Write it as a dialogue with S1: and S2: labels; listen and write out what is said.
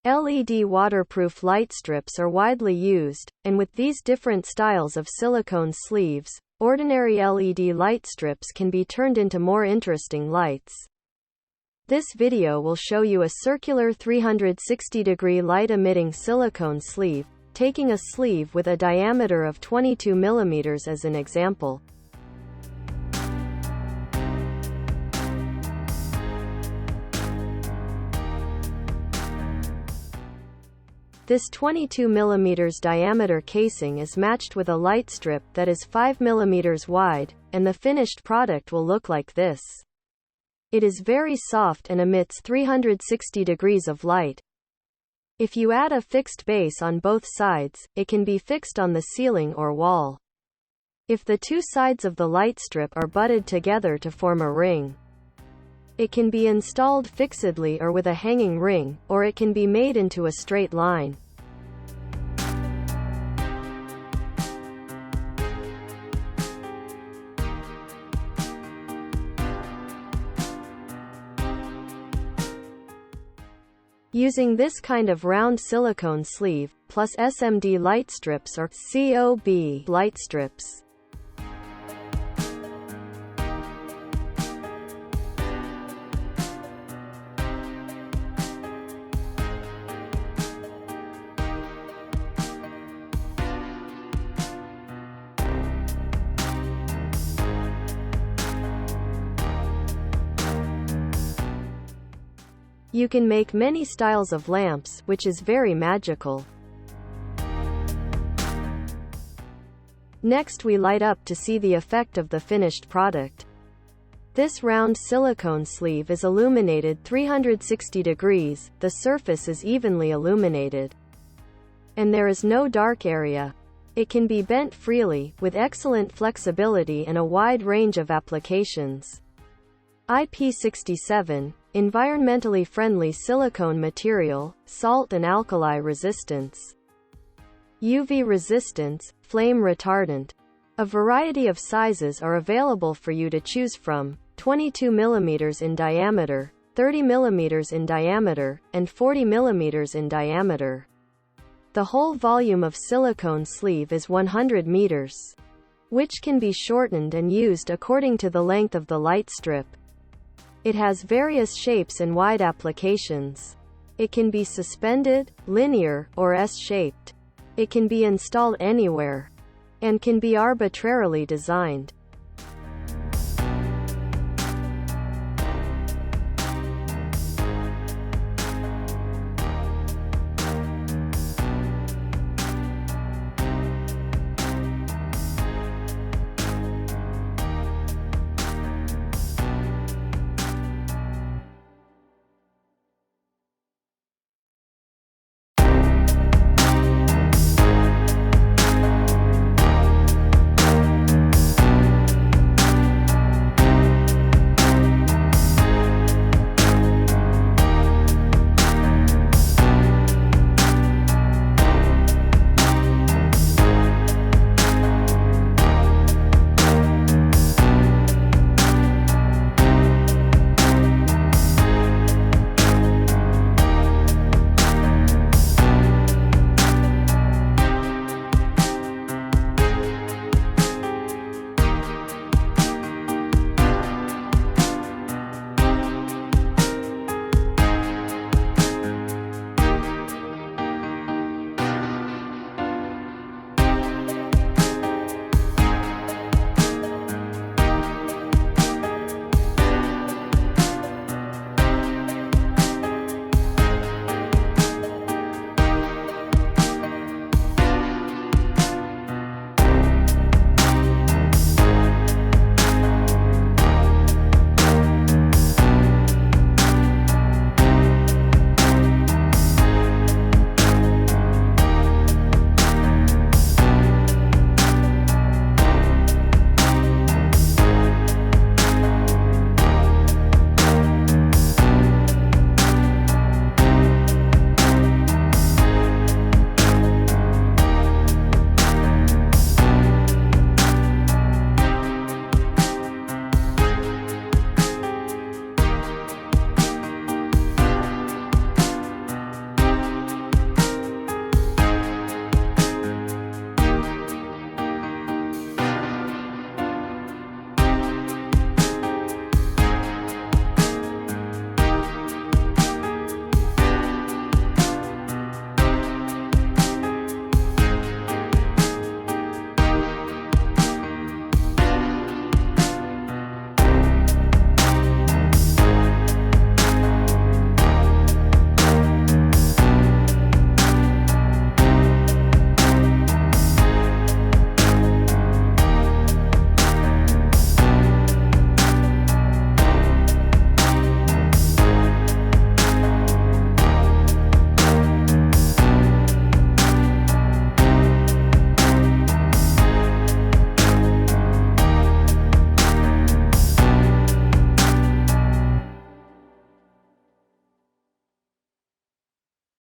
S1: LED waterproof light strips are widely used, and with these different styles of silicone sleeves, ordinary LED light strips can be turned into more interesting lights. This video will show you a circular 360-degree light-emitting silicone sleeve, taking a sleeve with a diameter of 22 mm as an example. This 22 mm diameter casing is matched with a light strip that is 5 mm wide, and the finished product will look like this. It is very soft and emits 360 degrees of light. If you add a fixed base on both sides, it can be fixed on the ceiling or wall. If the two sides of the light strip are butted together to form a ring, it can be installed fixedly or with a hanging ring, or it can be made into a straight line. Using this kind of round silicone sleeve, plus SMD light strips or COB light strips, you can make many styles of lamps, which is very magical. Next we light up to see the effect of the finished product. This round silicone sleeve is illuminated 360 degrees, the surface is evenly illuminated, and there is no dark area. It can be bent freely, with excellent flexibility and a wide range of applications. IP67, environmentally friendly silicone material, salt and alkali resistance, UV resistance, flame retardant. A variety of sizes are available for you to choose from: 22 mm in diameter, 30 mm in diameter, and 40 mm in diameter. The whole volume of silicone sleeve is 100 meters, which can be shortened and used according to the length of the light strip. It has various shapes and wide applications. It can be suspended, linear, or S-shaped. It can be installed anywhere, and can be arbitrarily designed.